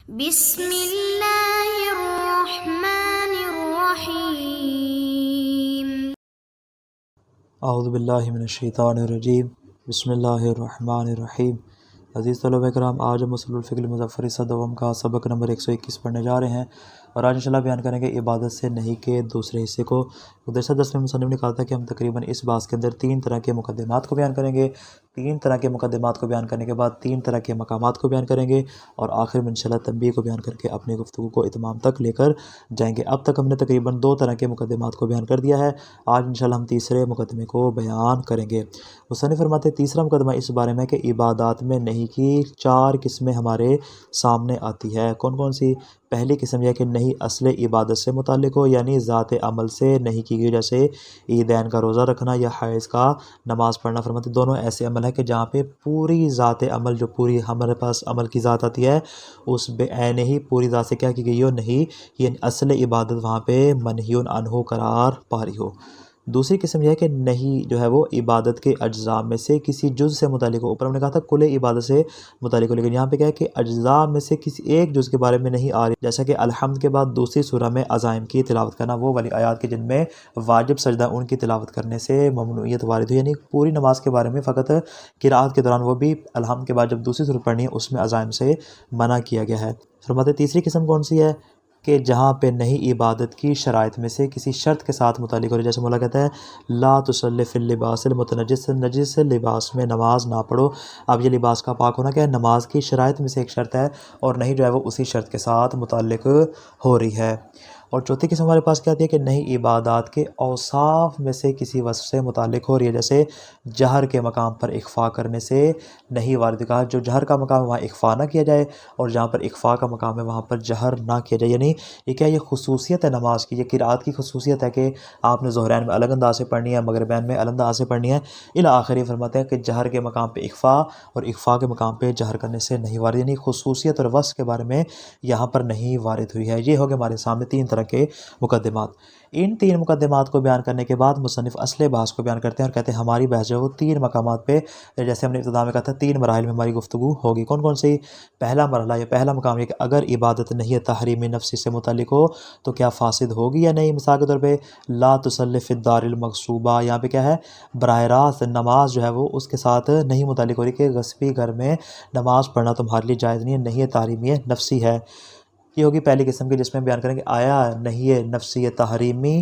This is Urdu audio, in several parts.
بسم اللہ الرحمن الرحیم۔ اعوذ باللہ من الشیطان الرجیم، بسم اللہ الرحمن الرحیم۔ عزیز طلبہ کرام، آج ہم اصول الفقہ المظفر صدوم کا سبق نمبر 121 پڑھنے جا رہے ہیں، اور آج انشاءاللہ بیان کریں گے عبادت سے نہیں کے دوسرے حصے کو۔ گزشتہ درس میں مصنف نے کہا تھا کہ ہم تقریباً اس بحث کے اندر 3 طرح کے مقدمات کو بیان کریں گے، 3 طرح کے مقدمات کو بیان کرنے کے بعد 3 طرح کے مقامات کو بیان کریں گے، اور آخر میں انشاءاللہ تنبیہ کو بیان کر کے اپنی گفتگو کو اتمام تک لے کر جائیں گے۔ اب تک ہم نے تقریباً 2 طرح کے مقدمات کو بیان کر دیا ہے، آج انشاءاللہ ہم تیسرے مقدمے کو بیان کریں گے۔ مصنف فرماتے ہیں تیسرا مقدمہ اس بارے میں کہ عبادات میں نہیں کی 4 قسمیں ہمارے سامنے آتی ہے۔ کون کون سی؟ پہلی قسم یہ کہ نہیں اصل عبادت سے متعلق ہو، یعنی ذات عمل سے نہیں کی گئی، جیسے عیدین کا روزہ رکھنا یا حیض کا نماز پڑھنا۔ فرماتے دونوں ایسے عمل ہے کہ جہاں پہ پوری ذات عمل، جو پوری ہمارے پاس عمل کی ذات آتی ہے، اس بے عین ہی پوری ذات سے کیا کی گئی ہو، نہیں، یعنی اصل عبادت وہاں پہ منہی عنہ قرار پا رہی ہو۔ دوسری قسم یہ ہے کہ نہیں جو ہے وہ عبادت کے اجزاء میں سے کسی جز سے متعلق ہو۔ اوپر ہم نے کہا تھا کل عبادت سے متعلق ہو، لیکن یہاں پہ کیا ہے کہ اجزاء میں سے کسی ایک جز کے بارے میں نہیں آ رہی، جیسا کہ الحمد کے بعد دوسری سورہ میں عزائم کی تلاوت کرنا، وہ والی آیات کی جن میں واجب سجدہ ان کی تلاوت کرنے سے ممنوعیت وارد ہوئی، یعنی پوری نماز کے بارے میں فقط قرات کے دوران، وہ بھی الحمد کے بعد جب دوسری سورہ پڑھنی ہے اس میں عزائم سے منع کیا گیا ہے۔ فرماتے تیسری قسم کون سی ہے کہ جہاں پہ نہیں عبادت کی شرائط میں سے کسی شرط کے ساتھ متعلق ہو رہی، جیسے مولا کہتا ہے لا تصلی فی اللباس المتنجس، نجس لباس میں نماز نہ پڑھو۔ اب یہ لباس کا پاک ہونا کیا ہے؟ نماز کی شرائط میں سے ایک شرط ہے، اور نہیں جو ہے وہ اسی شرط کے ساتھ متعلق ہو رہی ہے۔ اور چوتھی قسم ہمارے پاس کیا آتی ہے کہ نہیں عبادات کے اوصاف میں سے کسی وصف سے متعلق ہو رہی ہے، جیسے جہر کے مقام پر اخفا کرنے سے نہیں وارد، کہا جو جہر کا مقام ہے وہاں اخفا نہ کیا جائے، اور جہاں پر اخفا کا مقام ہے وہاں پر جہر نہ کیا جائے، یعنی یہ کیا، یہ خصوصیت ہے نماز کی، یہ قرات کی خصوصیت ہے کہ آپ نے ظہرین میں الگ انداز سے پڑھنی ہے، مغربین میں الگ انداز سے پڑھنی ہے، الی آخر۔ فرماتے ہیں کہ جہر کے مقام پہ اخفا اور اخفا کے مقام پہ جہر کرنے سے نہیں وارد، یعنی خصوصیت اور وصف کے بارے میں یہاں پر نہیں وارد ہوئی ہے۔ یہ ہو گئے ہمارے سامنے 3 طرح کے مقدمات۔ ان 3 مقدمات کو بیان کرنے کے بعد مصنف اصل بحث کو بیان کرتے ہیں اور کہتے ہیں ہماری بحث جو ہے وہ 3 مقامات پہ، جیسے ہم نے ابتدا میں کہا تھا 3 مراحل میں ہماری گفتگو ہوگی۔ کون کون سی؟ پہلا مرحلہ یا پہلا مقام یہ کہ اگر عبادت نہیں تحریم نفسی سے متعلق ہو تو کیا فاسد ہوگی یا نہیں۔ مثال کے طور پہ لا تصلی فی الدار المغصوبہ، یہاں پہ کیا ہے، براہ راست نماز جو ہے وہ اس کے ساتھ نہیں متعلق ہو رہی کہ غصبی گھر میں نماز پڑھنا تمہارے لیے جائز نہیں ہے، نہیں تحریمی نفسی ہے۔ یہ ہوگی پہلی قسم کی، جس میں بیان کریں گے آیا نہیں نفسی تحریمی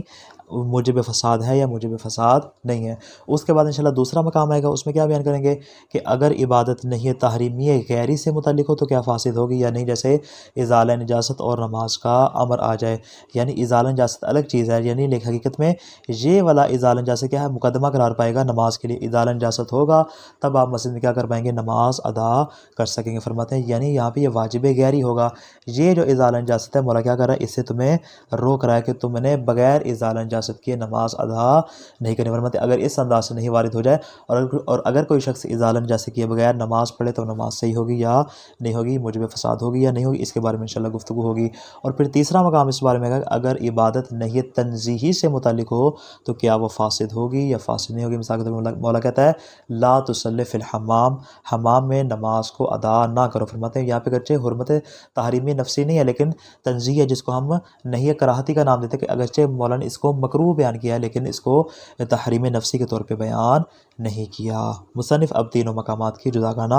موجب فساد ہے یا موجب فساد نہیں ہے۔ اس کے بعد انشاءاللہ دوسرا مقام آئے گا، اس میں کیا بیان کریں گے کہ اگر عبادت نہیں تحریمی غیری سے متعلق ہو تو کیا فاسد ہوگی یا نہیں، جیسے ازالہ نجاست اور نماز کا امر آ جائے، یعنی ازالہ نجاست الگ چیز ہے، یعنی حقیقت میں یہ والا ازالہ نجاست کیا ہے، مقدمہ قرار پائے گا نماز کے لیے۔ ازالہ نجاست ہوگا تب آپ مسجد میں کیا کر پائیں گے، نماز ادا کر سکیں گے۔ فرماتے ہیں یعنی یہاں پہ یہ واجب غیری ہوگا، یہ جو ازالہ نجاست ہے مولا کیا کر رہا ہے، اس سے تمہیں روک رہا ہے کہ تم نے بغیر ازالہ نجاست کی نماز ادا نہیں کرنی۔ فرماتے اگر اس انداز سے نہیں وارد ہو جائے اور اگر کوئی شخص ازالہ نجاست کیے بغیر نماز پڑھے تو نماز صحیح ہوگی یا نہیں ہوگی، موجب فساد ہوگی یا نہیں ہوگی، اس کے بارے میں انشاءاللہ گفتگو ہوگی۔ اور پھر تیسرا مقام اس بارے میں ہے اگر عبادت نہیں تنزیہی سے متعلق ہو تو کیا وہ فاسد ہوگی یا فاسد نہیں ہوگی۔ مثال کے طور پر مولا کہتا ہے لا تصلی فی الحمام، حمام میں نماز کو ادا نہ کرو۔ فرماتے ہیں یہاں پہ اگرچہ حرمت تحریمی نفسی نہیں ہے لیکن تنزیہ ہے، جس کو ہم نہیں کراہتی کا نام دیتے کہ اگرچہ مولانا اس کو مکروہ بیان کیا ہے لیکن اس کو تحریم نفسی کے طور پہ بیان نہیں کیا۔ مصنف اب 3 مقامات کی جداگانہ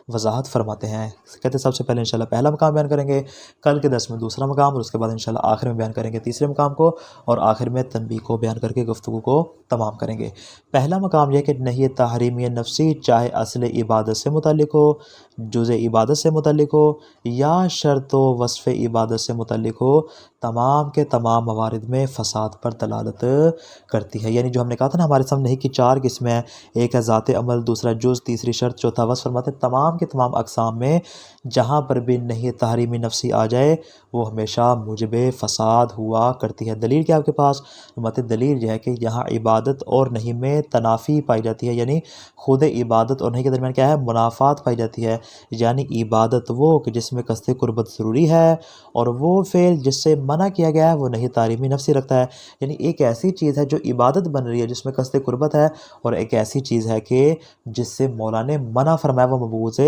وضاحت فرماتے ہیں۔ کہتے ہیں سب سے پہلے انشاءاللہ پہلا مقام بیان کریں گے، کل کے درس میں دوسرا مقام، اور اس کے بعد انشاءاللہ آخر میں بیان کریں گے تیسرے مقام کو، اور آخر میں تنبیہ کو بیان کر کے گفتگو کو تمام کریں گے۔ پہلا مقام یہ کہ نہیں تحریمی نفسی چاہے اصل عبادت سے متعلق ہو، جزء عبادت سے متعلق ہو یا شرط و وصف عبادت سے متعلق ہو، تمام کے تمام موارد میں فساد پر دلالت کرتی ہے۔ یعنی جو ہم نے کہا تھا نا ہمارے سامنے نہیں کی 4 قسمیں ہیں، ایک ہے ذات عمل، دوسرا جز، تیسری شرط، چوتھا وصف۔ فرماتے ہیں تمام کے تمام اقسام میں جہاں پر بھی نہیں تحریمی نفسی آ جائے وہ ہمیشہ موجب فساد ہوا کرتی ہے۔ دلیل کیا آپ کے پاس؟ فرماتے ہیں دلیل یہ ہے کہ یہاں عبادت اور نہیں میں تنافی پائی جاتی ہے، یعنی خود عبادت اور نہیں کے درمیان کیا ہے، منافات پائی جاتی ہے۔ یعنی عبادت وہ کہ جس میں قصد قربت ضروری ہے، اور وہ فعل جس سے منع کیا گیا ہے وہ نہیں تحریمی نفسی رکھتا ہے۔ یعنی ایک ایسی چیز ہے جو عبادت بن رہی ہے جس میں قصد قربت ہے، اور ایک ایسی چیز ہے کہ جس سے مولا نے منع فرمایا وہ مبغوض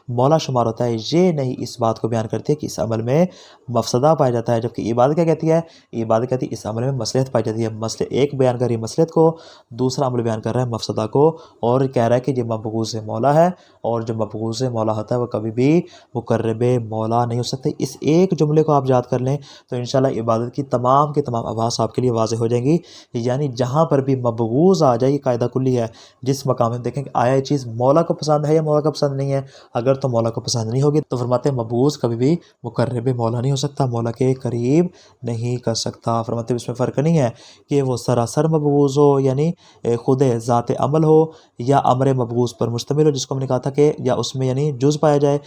مولا شمار ہوتا ہے، یہ نہیں اس بات کو بیان کرتی ہے کہ اس عمل میں مفسدہ پایا جاتا ہے، جبکہ عبادت کیا کہتی ہے؟ عبادت کہتی ہے اس عمل میں مصلحت پائی جاتی ہے۔ مسئلہ ایک بیان کر رہی ہے مصلحت کو، دوسرا عمل بیان کر رہا ہے مفسدہ کو، اور کہہ رہا ہے کہ یہ مبغوض مولا ہے، اور جو مبغوض مولا ہوتا ہے وہ کبھی بھی مقرب مولا نہیں ہو سکتے۔ اس ایک جملے کو آپ یاد کر لیں تو انشاءاللہ عبادت کی تمام آواز آپ کے لیے واضح ہو جائیں گی۔ یعنی جہاں پر بھی مبغوض آ جائے، یہ قاعدہ کلی ہے، جس مقام میں دیکھیں کہ آیا یہ چیز مولا کو پسند ہے یا مولا کو پسند نہیں ہے، اگر تو مولا کو پسند نہیں ہوگی تو فرماتے ہیں مبغوض کبھی بھی مقرب مولا نہیں ہو سکتا، مولا کے قریب نہیں کر سکتا۔ فرماتے ہیں اس میں فرق نہیں ہے کہ وہ سراسر مبغوض ہو، یعنی خود ذات عمل ہو، یا امر مبغوض پر مشتمل ہو، جس کو ہم نے کہا تھا کہ یا اس میں یعنی جز پایا جائے،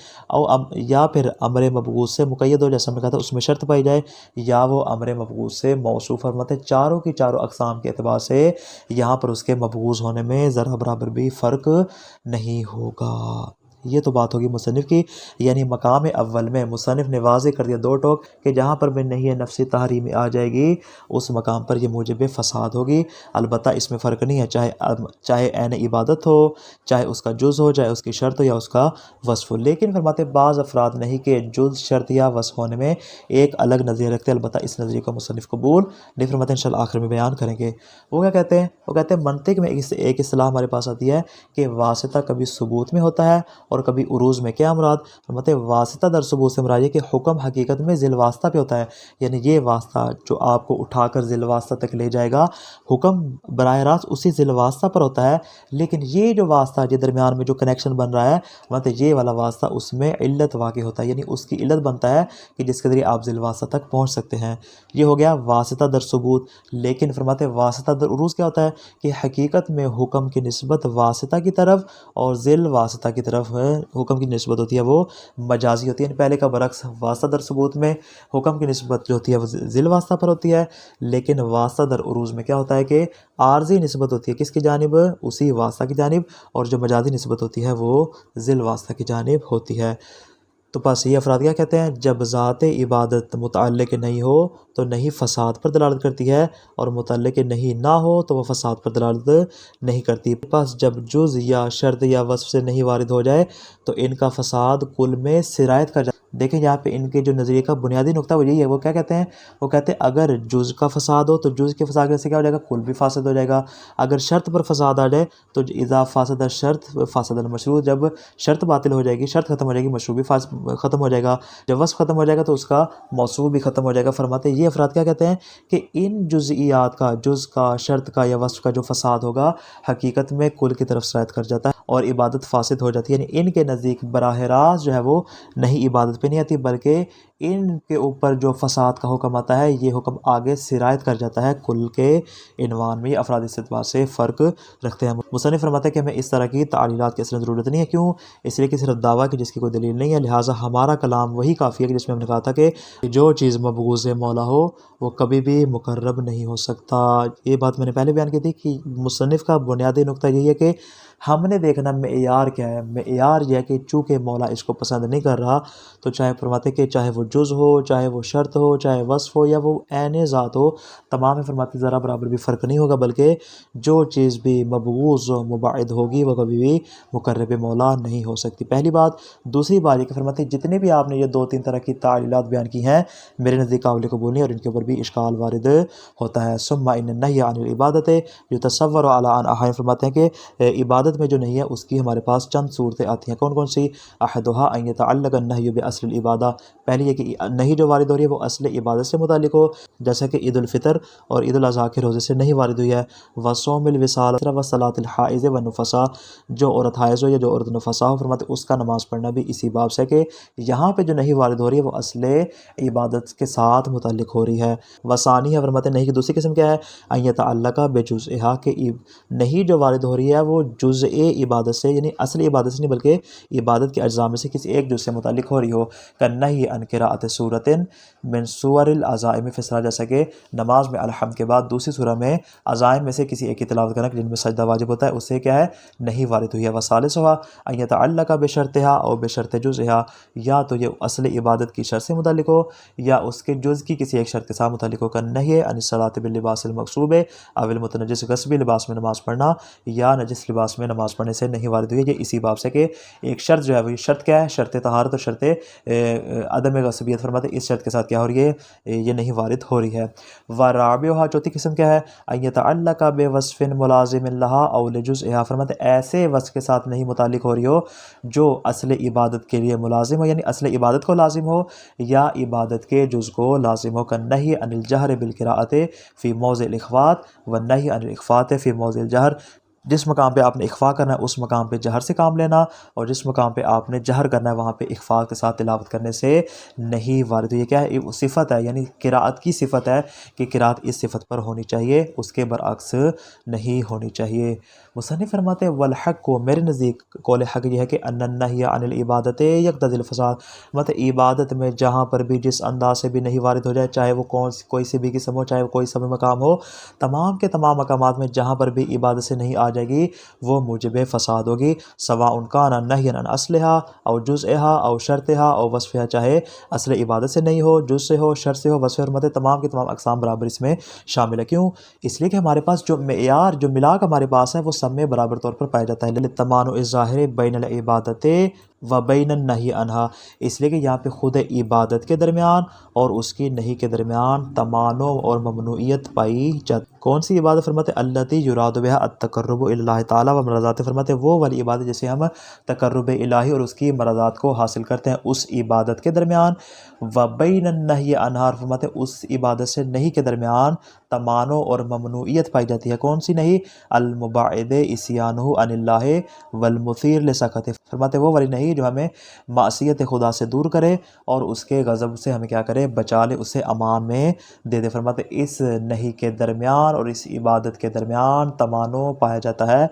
یا پھر امر مبغوض سے مقید ہو، جیسا ہم نے کہا تھا اس میں شرط پائی جائے، یا وہ امر مبغوض سے موصوف۔ فرماتے ہیں چاروں کی چاروں اقسام کے اعتبار سے یہاں پر اس کے مبغوض ہونے میں ذرا برابر بھی فرق نہیں ہوگا۔ یہ تو بات ہوگی مصنف کی، یعنی مقام اول میں مصنف نے واضح کر دیا دو ٹوک کہ جہاں پر بھی نہیں نفسی تحریمی آ جائے گی اس مقام پر یہ موجب فساد ہوگی۔ البتہ اس میں فرق نہیں ہے، چاہے عین عبادت ہو، چاہے اس کا جز ہو، چاہے اس کی شرط ہو یا اس کا وصف ہو۔ لیکن فرماتے بعض افراد نہیں کہ جز، شرط یا وصف ہونے میں ایک الگ نظریہ رکھتے، البتہ اس نظریے کو مصنف قبول نہیں فرماتے، انشاءاللہ آخر میں بیان کریں گے۔ وہ کیا کہتے ہیں؟ وہ کہتے ہیں منطق میں ایک اصطلاح ہمارے پاس آتی ہے کہ واسطہ کبھی ثبوت میں ہوتا ہے اور کبھی عروض میں۔ کیا مراد؟ فرماتے واسطہ در ثبوت سے مراد یہ کہ حکم حقیقت میں ذیل واسطہ پہ ہوتا ہے، یعنی یہ واسطہ جو آپ کو اٹھا کر ذیل واسطہ تک لے جائے گا، حکم براہ راست اسی ذیل واسطہ پر ہوتا ہے، لیکن یہ جو واسطہ جو درمیان میں جو کنیکشن بن رہا ہے، فرماتے یہ والا واسطہ اس میں علت واقع ہوتا ہے، یعنی اس کی علت بنتا ہے کہ جس کے ذریعے آپ ذیل واسطہ تک پہنچ سکتے ہیں۔ یہ ہو گیا واسطہ در ثبوت۔ لیکن فرماتے واسطہ در عروض کیا ہوتا ہے کہ حقیقت میں حکم کی نسبت واسطہ کی طرف اور ذیل واسطہ کی طرف حکم کی نسبت ہوتی ہے وہ مجازی ہوتی ہے، یعنی پہلے کا برعکس واسطہ در ثبوت میں حکم کی نسبت جو ہوتی ہے وہ ذیل واسطہ پر ہوتی ہے، لیکن واسطہ در عروض میں کیا ہوتا ہے کہ عارضی نسبت ہوتی ہے کس کی جانب؟ اسی واسطہ کی جانب، اور جو مجازی نسبت ہوتی ہے وہ ذیل واسطہ کی جانب ہوتی ہے۔ تو بس یہ افراد کیا کہتے ہیں؟ جب ذات عبادت متعلق نہیں ہو تو نہیں فساد پر دلالت کرتی ہے، اور متعلق نہیں نہ ہو تو وہ فساد پر دلالت نہیں کرتی۔ بس جب جز یا شرط یا وصف سے نہیں وارد ہو جائے تو ان کا فساد کل میں سرایت کر جائے۔ دیکھیں یہاں پہ ان کے جو نظریے کا بنیادی نقطہ وہ یہی ہے، وہ کیا کہتے ہیں؟ وہ کہتے ہیں اگر جز کا فساد ہو تو جز کے فساد سے کیا ہو جائے گا؟ کل بھی فاسد ہو جائے گا۔ اگر شرط پر فساد آ جائے تو اذا فاسد الشرط فاسد المشروط، جب شرط باطل ہو جائے گی، شرط ختم ہو جائے گی، مشروط بھی ختم ہو جائے گا، جب وصف ختم ہو جائے گا تو اس کا موصوف بھی ختم ہو جائے گا۔ فرماتے ہیں یہ افراد کیا کہتے ہیں کہ ان جزئیات کا، جز کا، شرط کا یا وصف کا جو فساد ہوگا حقیقت میں کل کی طرف سرایت کر جاتا ہے اور عبادت فاسد ہو جاتی ہے، یعنی ان کے نزدیک براہ راست جو ہے وہ نہیں عبادت پہ نہیں آتی، بلکہ ان کے اوپر جو فساد کا حکم آتا ہے یہ حکم آگے سرایت کر جاتا ہے کل کے عنوان میں۔ یہ افراد اس اعتبار سے فرق رکھتے ہیں۔ مصنف فرماتا ہے کہ ہمیں اس طرح کی تعلیلات کی اصلاً ضرورت نہیں ہے، کیوں؟ اس لیے کہ صرف دعویٰ کی جس کی کوئی دلیل نہیں ہے، لہٰذا ہمارا کلام وہی کافی ہے کہ جس میں ہم نے کہا تھا کہ جو چیز مبغوض مولا ہو وہ کبھی بھی مقرب نہیں ہو سکتا۔ یہ بات میں نے پہلے بیان کی تھی کہ مصنف کا بنیادی نقطہ یہی ہے کہ ہم نے دیکھنا معیار کیا ہے۔ معیار یہ ہے کہ چونکہ مولا اس کو پسند نہیں کر رہا تو چاہے فرماتے کہ چاہے وہ جز ہو، چاہے وہ شرط ہو، چاہے وصف ہو، یا وہ عین ذات ہو، تمام فرماتے ذرا برابر بھی فرق نہیں ہوگا، بلکہ جو چیز بھی مبغوض و مبعد ہوگی وہ کبھی بھی مقرب مولا نہیں ہو سکتی۔ پہلی بات۔ دوسری بات یہ کہ فرماتے جتنے بھی آپ نے یہ دو تین طرح کی تعلیلات بیان کی ہیں میرے نزدیک قابل قبول نہیں، اور ان کے اوپر بھی اشکال وارد ہوتا ہے۔ ثم ان النہی عن العبادت یتصور علی ان احیان، فرماتے ہیں کہ عبادت میں جو نہیں ہے اس کی ہمارے پاس چند صورتیں آتی ہیں۔ کون کون سی؟ احدھا ان یتعلق النہی باصل العبادہ، پہلی یہ کہ نہیں جو وارد ہو رہی ہے وہ اصل عبادت سے متعلق ہو، جیسا کہ عید الفطر اور عید الاضحیٰ کے روزے سے نہیں وارد ہوئی ہے۔ وصوم الوصال وصلاۃ الحائض والنفساء، جو عورت حائض ہو یا جو عورت نفساء ہو، فرماتے اس کا نماز پڑھنا بھی اسی باب سے کہ یہاں پہ جو نہیں وارد ہو رہی ہے وہ اصل عبادت کے ساتھ متعلق ہو رہی ہے۔ وثانی ہے، فرماتے نہیں کہ دوسری قسم کیا ہے؟ ان یتعلق بجزئہا، کہ نہیں جو وارد ہو رہی ہے وہ جزء عبادت سے، یعنی اصل عبادت سے نہیں بلکہ عبادت کے اجزاء میں سے کسی ایک جز سے متعلق ہو رہی ہو۔ کنہی عن قراءۃ قراءت سورۃ من سور العزائم فی الصلاۃ، جیسا کہ نماز میں الحمد کے بعد دوسری سورہ میں عزائم میں سے کسی ایک کی تلاوت کرنا جن میں سجدہ واجب ہوتا ہے، اس سے کیا ہے نہیں وارد ہوئی ہے۔ وثالثھا ان یتعلق بشرطھا او بشرط جزءھا، یا تو یہ اصل عبادت کی شرط سے متعلق ہو یا اس کے جز کی کسی ایک شرط کے ساتھ متعلق ہو۔ نہیں ہے ان الصلاۃ باللباس المغصوب او المتنجس، غصبی لباس میں نماز پڑھنا یا نجس لباس میں نماز پڑھنے سے نہیں وارد ہوئی ہے۔ یہ اسی باب سے کہ ایک شرط جو ہے وہ شرط کیا ہے، شرط طہارت اور شرط عدم غصبیت، فرماتے ہیں اس شرط کے ساتھ کیا ہو رہی ہے، یہ نہیں وارد ہو رہی ہے۔ ورابعھا، چوتھی قسم کیا ہے، ان یتعلق بوصف ملازم لھا او لجزئھا، فرماتے ہیں ایسے وصف کے ساتھ نہیں متعلق ہو رہی ہو جو اصل عبادت کے لیے ملازم ہو، یعنی اصل عبادت کو لازم ہو یا عبادت کے جز کو لازم ہو۔ کنہی عن الجہر بالقراءۃ فی موضع الاخفاء والنہی عن الاخفاء فی موضع الجہر، جس مقام پہ آپ نے اخفاء کرنا ہے اس مقام پہ جہر سے کام لینا، اور جس مقام پہ آپ نے جہر کرنا ہے وہاں پہ اخفاء کے ساتھ تلاوت کرنے سے نہیں وارد ہوئی۔ یہ کیا ہے، صفت ہے، یعنی قراءت کی صفت ہے کہ قراءت اس صفت پر ہونی چاہیے، اس کے برعکس نہیں ہونی چاہیے۔ مصنف فرماتے ہیں والحق کو، میرے نزدیک قول حق یہ ہے کہ ان النہی عن العبادت یقتضی الفساد، مطلب عبادت میں جہاں پر بھی جس انداز سے بھی نہیں وارد ہو جائے، چاہے وہ کوئی سی بھی قسم ہو، چاہے وہ کوئی سا بھی مقام ہو، تمام کے تمام مقامات میں جہاں پر بھی عبادت سے نہیں آ جائے گی وہ موجب فساد ہوگی۔ سواء کان نہی عن اصلھا او جزءھا او شرطھا او وصفھا، چاہے اصل عبادت سے نہیں ہو، جز سے ہو، شرط سے ہو، وصف، مطلب تمام کے تمام اقسام برابر اس میں شامل ہے۔ کیوں؟ اس لیے کہ ہمارے پاس جو معیار، جو ملاک ہمارے پاس ہے وہ سب میں برابر طور پر پایا جاتا ہے۔ للتمانع الظاہر بین العبادت و بین النہی عنہا، اس لیے کہ یہاں پہ خود عبادت کے درمیان اور اس کی نہیں کے درمیان تمانع اور ممنوعیت پائی جاتی۔ کون سی عبادت؟ فرماتے التی یراد بہا التقرب الی اللہ تعالی و مرضات، فرماتے وہ والی عبادت جسے ہم تقرب الہی اور اس کی مرضات کو حاصل کرتے ہیں، اس عبادت کے درمیان و بین النہی عنہا، فرماتے اس عبادت سے نہیں کے درمیان تمانع اور ممنوعیت پائی جاتی ہے۔ کون سی نہیں؟ المباعد عصیانہ عن اللہ والمثیر لسخطہ، فرماتے وہ والی نہیں جو ہمیں معصیت خدا سے دور کرے اور اس کے غضب سے ہمیں کیا کرے، بچا لے، اسے امان میں دے دے۔ فرماتے اس نہیں کے درمیان اور اس عبادت کے درمیان تمانع پایا جاتا ہے۔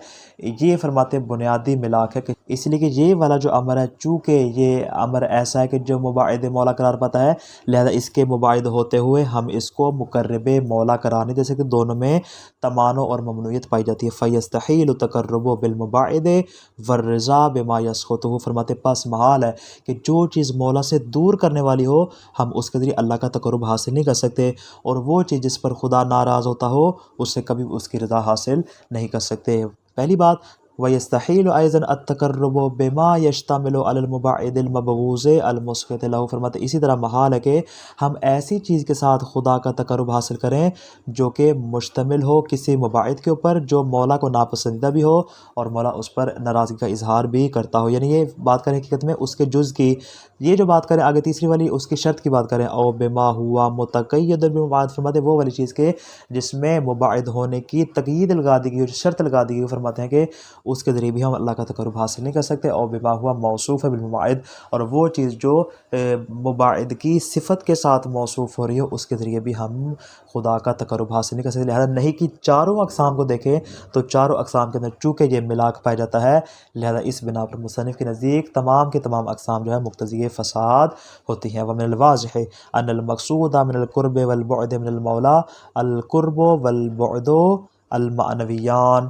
یہ فرماتے بنیادی ملاک ہے، اس لیے کہ یہ والا جو امر ہے، چونکہ یہ امر ایسا ہے کہ جو مباعد مولا قرار پاتا ہے، لہذا اس کے مباعد ہوتے ہوئے ہم اس کو مقرب مولا قرار نہیں دے سکتے، دونوں میں تمانع اور ممنوعیت پائی جاتی ہے۔ فَيَسْتَحِيلُ التَّقَرُّبُ بِالْمُبَاعِدِ وَالرِّضَا بِمَا يَسْخَطُهُ، فرماتے پس محال ہے کہ جو چیز مولا سے دور کرنے والی ہو ہم اس کے ذریعے اللہ کا تقرب حاصل نہیں کر سکتے، اور وہ چیز جس پر خدا ناراض ہوتا ہو اس سے کبھی اس کی رضا حاصل نہیں کر سکتے۔ پہلی بات وَيَسْتَحِيلُ أَيْضًا التَّقَرُّبُ بِمَا يَشْتَمِلُ عَلَى الْمُبَاعِدِ الْمَبْغُوضِ الْمُسْخِطِ لَهُ، فرماتے اسی طرح محال ہے کہ ہم ایسی چیز کے ساتھ خدا کا تقرب حاصل کریں جو کہ مشتمل ہو کسی مباعد کے اوپر جو مولا کو ناپسندیدہ بھی ہو اور مولا اس پر ناراضگی کا اظہار بھی کرتا ہو۔ یعنی یہ بات کریں حقیقت میں اس کے جز کی، یہ جو بات کریں آگے تیسری والی اس کی شرط کی بات کریں، او بما ہوا متقید بالمباعد، فرماتے وہ والی چیز کے جس میں مباعد ہونے کی تقیید لگا دی گئی، شرط لگا دی گئی، فرماتے ہیں کہ اس کے ذریعے بھی ہم اللہ کا تقرب حاصل نہیں کر سکتے۔ او بما ہوا موصوف ہے بالمباعد، اور وہ چیز جو مباعد کی صفت کے ساتھ موصوف ہو رہی ہو اس کے ذریعے بھی ہم خدا کا تقرب حاصل نہیں کر سکتے۔ لہذا نہیں کی چاروں اقسام کو دیکھیں تو چاروں اقسام کے اندر چونکہ یہ ملاک پایا جاتا ہے، لہذا اس بنا پر مصنف کے نزدیک تمام کے تمام اقسام جو ہے مقتضی فساد ہوتی ہیں۔ ومن الواضح ان المقصود من القرب والبعد من المولا القرب والبعد المعنویان،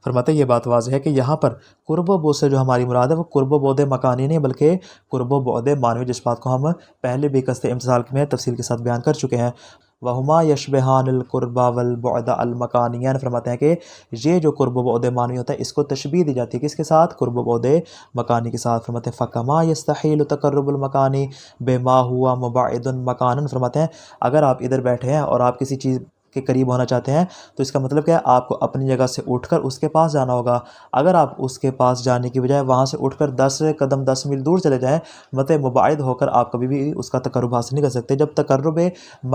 فرماتے ہیں یہ بات واضح ہے کہ یہاں پر قرب و بعد سے جو ہماری مراد ہے وہ قرب و بعد مکانی نہیں بلکہ قرب و بعد معنوی، جس بات کو ہم پہلے بھی قصد امتثال میں تفصیل کے ساتھ بیان کر چکے ہیں۔ وہما یشبہان القرب والبعد المکانیان، فرماتے ہیں کہ یہ جو قرب و بعد معنوی ہوتا ہے اس کو تشبیہ دی جاتی ہے کس کے ساتھ؟ قرب و بعد مکانی کے ساتھ۔ فرماتے ہیں فکما یستحیل تقرب المکانی بما ہوا مباعد مکانا، فرماتے ہیں اگر آپ ادھر بیٹھے ہیں اور آپ کسی چیز کے قریب ہونا چاہتے ہیں تو اس کا مطلب کیا ہے، آپ کو اپنی جگہ سے اٹھ کر اس کے پاس جانا ہوگا۔ اگر آپ اس کے پاس جانے کی بجائے وہاں سے اٹھ کر 10 قدم 10 میل دور چلے جائیں، مطلب مباعد ہو کر آپ کبھی بھی اس کا تقرب حاصل نہیں کر سکتے۔ جب تقرب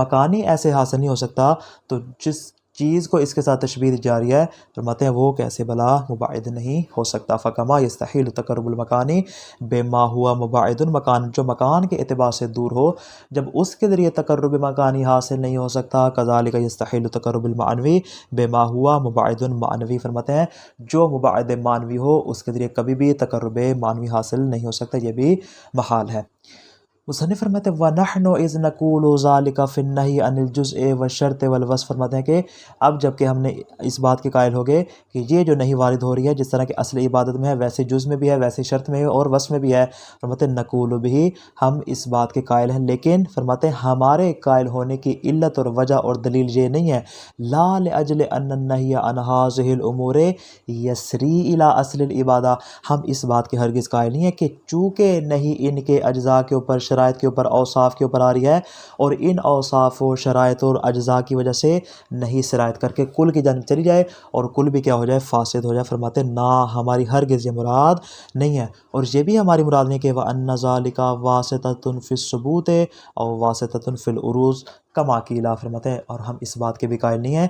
مکانی ایسے حاصل نہیں ہو سکتا تو جس چیز کو اس کے ساتھ تشبیہ دی جا رہی ہے فرماتے ہیں وہ کیسے بلا مباعد نہیں ہو سکتا۔ فکما یستحیل تقرب المکانی بما ہوا مباعد المکان، جو مکان کے اعتبار سے دور ہو جب اس کے ذریعے تقرب مکانی حاصل نہیں ہو سکتا، کذالک یستحیل تقرب المعنوی بما ہوا مباعد معنوی، فرماتے ہیں جو مباعد معنوی ہو اس کے ذریعے کبھی بھی تقرب معنوی حاصل نہیں ہو سکتا، یہ بھی محال ہے۔ مصنف فرماتے ہیں وَنَحْنُ إِذْ نَقُولُ ذَلِكَ فِي النَّهْيِ عَنِ الْجُزْءِ وَالشَّرْطِ وَالْوَصْفِ، فرماتے ہیں کہ اب جب کہ ہم نے اس بات کے قائل ہو گئے کہ یہ جو نہیں وارد ہو رہی ہے جس طرح کہ اصل عبادت میں ہے ویسے جز میں بھی ہے ویسے شرط میں ہے اور وصف میں بھی ہے، فرماتے ہیں نقول بھی، ہم اس بات کے قائل ہیں، لیکن فرماتے ہیں ہمارے قائل ہونے کی علت اور وجہ اور دلیل یہ نہیں ہے لا لأجل ان النہی عن هذه الامور یسری الى اصل العبادہ، ہم اس بات کے ہرگز قائل نہیں ہے کہ چونکہ نہیں ان کے اجزاء کے اوپر شرائط کے اوپر اوصاف کے اوپر آ رہی ہے اور ان اوصاف و شرائط اور اجزاء کی وجہ سے نہیں سرایت کر کے کل کی جانب چلی جائے اور کل بھی کیا ہو جائے فاسد ہو جائے، فرماتے ہیں نا ہماری ہرگز یہ مراد نہیں ہے، اور یہ بھی ہماری مراد نہیں کہ وَأَنَّ ذَلِكَ وَاسِطَةٌ فِي الثُّبُوتِ اور واسطۃ فی العروض کما قیل، فرماتے ہیں اور ہم اس بات کے بھی قائل نہیں ہیں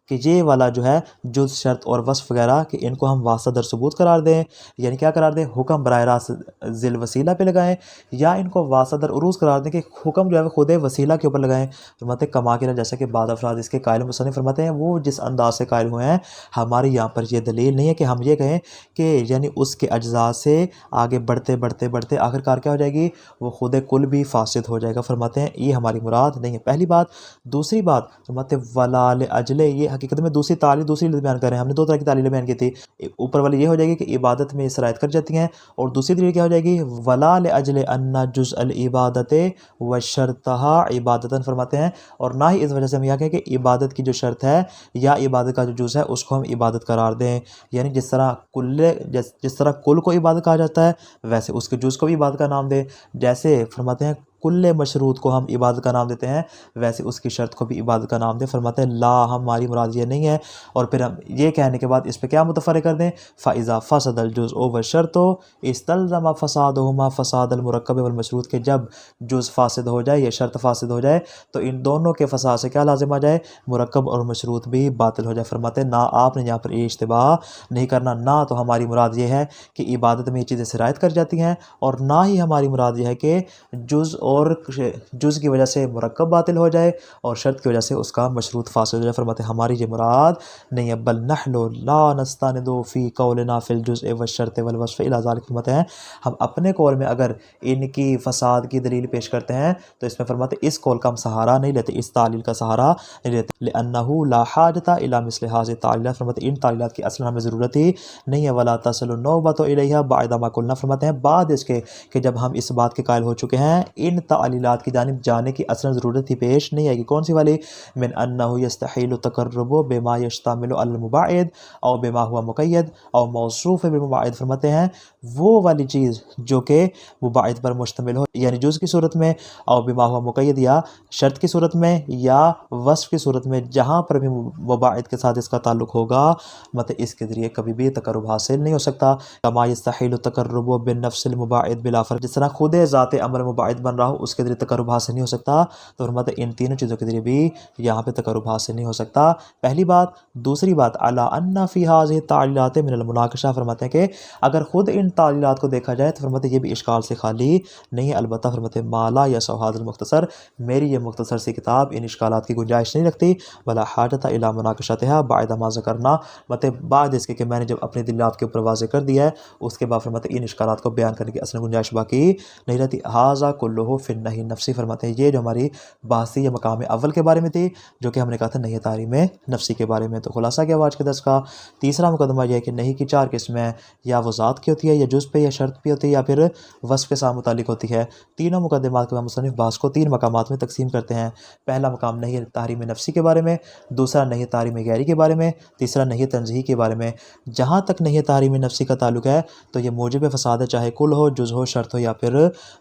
کہ یہ والا جو ہے جز شرط اور وصف وغیرہ کہ ان کو ہم واسطہ در ثبوت قرار دیں، یعنی کیا قرار دیں حکم براہ راست ذیل وسیلہ پہ لگائیں، یا ان کو واسطہ در عروض قرار دیں کہ حکم جو ہے وہ خود وسیلہ کے اوپر لگائیں، فرماتے ہیں کما قیل، جیسا کہ بعض افراد اس کے قائل مصنف فرماتے ہیں وہ جس انداز سے قائل ہوئے ہیں ہماری یہاں پر یہ دلیل نہیں ہے کہ ہم یہ کہیں کہ یعنی اس کے اجزاء سے آگے بڑھتے بڑھتے بڑھتے آخر کار کیا ہو جائے گی وہ خود کل بھی فاسد ہو جائے گا، فرماتے ہیں یہ ہماری مراد نہیں ہے، پہلی بات۔ دوسری بات فرماتے ہیں وَلَا لِأَجْلِ، یہ حقیقت میں دوسری تعلیل دوسری بیان کر رہے ہیں، ہم نے دو طرح کی تعلیلیں بیان کی تھی، اوپر والی یہ ہو جائے گی کہ عبادت میں شرائط کر جاتی ہیں، اور دوسری دلیل کیا ہو جائے گی وَلَا لِأَجْلِ أَنَّ جُزْءَ الْعِبَادَةِ وَشَرْطَهَا عِبَادَةً، فرماتے ہیں اور نہ ہی اس وجہ سے ہم یہ کہیں کہ عبادت کی جو شرط ہے یا عبادت کا جو جز ہے اس کو ہم عبادت قرار دیں، یعنی جس طرح کل کو عبادت کہا جاتا ہے ویسے اس کے جز کو بھی عبادت کا نام دیں، جیسے فرماتے ہیں کل مشروط کو ہم عبادت کا نام دیتے ہیں ویسے اس کی شرط کو بھی عبادت کا نام دیں، فرماتے ہیں لا ہماری مراد یہ نہیں ہے، اور پھر ہم یہ کہنے کے بعد اس پہ کیا متفرق کر دیں فَإِذَا فَسَدَ الْجُزْءُ وَالشَّرْطُ اسْتَلْزَمَ فَسَادُهُمَا فَسَادَ الْمُرَكَّبِ وَالْمَشْرُوطِ، کہ جب جز فاسد ہو جائے یا شرط فاسد ہو جائے تو ان دونوں کے فساد سے کیا لازم آ جائے مرکب اور مشروط بھی باطل ہو جائے، فرماتے ہیں نہ آپ نے یہاں پر یہ اشتباہ نہیں کرنا، نہ تو ہماری مراد یہ ہے کہ عبادت میں یہ چیزیں شرائط کر جاتی ہیں اور نہ ہی ہماری مراد یہ ہے کہ جز کی وجہ سے مرکب باطل ہو جائے اور شرط کی وجہ سے اس کا مشروط فاسد ہو جائے، فرماتے ہیں ہماری یہ مراد نہیں ہے، بل نحن لا نستند فی قولنا فی الجزء والشرط والوصف الی ذلک، فرماتے ہیں ہم اپنے قول میں اگر ان کی فساد کی دلیل پیش کرتے ہیں تو اس میں فرماتے ہیں اس قول کا ہم سہارا نہیں لیتے، اس تعلیل کا سہارا نہیں لیتے، لأنه لا حاجت الی مثل هذه التعلیلات، فرماتے ہیں ان تعلیلات کی اصلا ہمیں ضرورت ہی نہیں ہے، ولا تصل النوبۃ الیہا بعد ما قلنا، فرماتے ہیں بعد اس کے کہ جب ہم اس بات کے قائل ہو چکے ہیں ان تعلیلات کی جانب جانے کی اصلا ضرورت ہی پیش نہیں آئے گی، کون سی والی من انہ یستحیل التقرب بما یشتمل علی المباعد او بما ہوا مقید او موصوف بالمباعد، فرماتے ہیں وہ والی چیز جو کہ مباعد پر مشتمل ہو یعنی جز کی صورت میں او بما ہوا مقید یا شرط کی صورت میں یا وصف کی صورت میں جہاں پر بھی مباعد کے ساتھ اس کا تعلق ہوگا مطلب اس کے ذریعے کبھی بھی تقرب حاصل نہیں ہو سکتا، کما یستحیل التقرب بالنفس المباعد بلا فرق، جس طرح خود ذات عمل مباعد بن رہا ہو اس کے ذریعے تقرب حاصل نہیں ہو سکتا، تو فرماتے ہیں ان تینوں چیزوں کے ذریعے بھی یہاں پہ تقرب حاصل نہیں ہو سکتا، پہلی بات۔ دوسری بات علی ان فی هذه التعلیلات من المناقشہ، فرماتے ہیں کہ اگر خود ان تعلیلات کو دیکھا جائے تو فرماتے ہیں یہ بھی اشکال سے خالی نہیں ہے، البتہ فرماتے ہیں مالا یا سوہاد المختصر، میری یہ مختصر سی کتاب ان اشکالات کی گنجائش نہیں رکھتی، ولا حاجت الی مناقشتها بعد ما ذکرنا، مطلب بعد اس کے کہ میں نے جب اپنے دل آپ کے اوپر واضح کر دیا ہے اس کے بعد فرماتے ہیں ان اشکالات کو بیان کرنے کی اصل گنجائش باقی نہیں رہتی، ھذا کلہ فی النہی النفسی، فرماتے ہیں یہ جو ہماری بحث تھی یہ مقام اول کے بارے میں تھی جو کہ ہم نے کہا تھا نہیں تحریم نفسی کے بارے میں، تو خلاصہ کیا آج کے درس کا تیسرا مقدمہ یہ ہے کہ نہیں کی چار قسمیں، یا وہ ذات کی ہوتی ہے یا جز پہ یا شرط پہ ہوتی ہے یا پھر وصف کے ساتھ متعلق ہوتی ہے، تینوں مقدمات کے بعد مصنف بحث کو تین مقامات میں تقسیم کرتے ہیں، پہلا مقام نہیں تحریم نفسی کے بارے میں، دوسرا نہیں تحریم غیری کے بارے میں، تیسرا نہیں تنزیہی کے بارے میں۔ جہاں تک نہیں تحریم نفسی کا تعلق ہے تو یہ موجب فساد ہے، چاہے کل ہو جز ہو شرط ہو یا پھر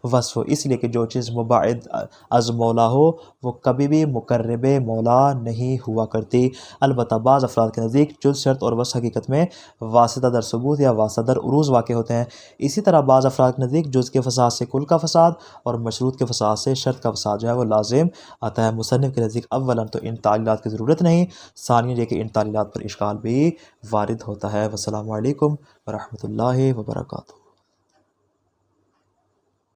وصف ہو، اس لیے کہ جو چیز مباعد از مولا ہو وہ کبھی بھی مقرب مولا نہیں ہوا کرتی، البتہ بعض افراد کے نزدیک جز شرط اور وصف حقیقت میں واسطہ در ثبوت یا واسطہ در عروض واقع ہوتے ہیں، اسی طرح بعض افراد کے نزدیک جز کے فساد سے کل کا فساد اور مشروط کے فساد سے شرط کا فساد جو ہے وہ لازم آتا ہے، مصنف کے نزدیک اولا تو ان تعلیلات کی ضرورت نہیں، ثانیہ یہ کہ ان تعلیلات پر اشکال بھی وارد ہوتا ہے۔ والسلام علیکم ورحمۃ اللہ وبرکاتہ۔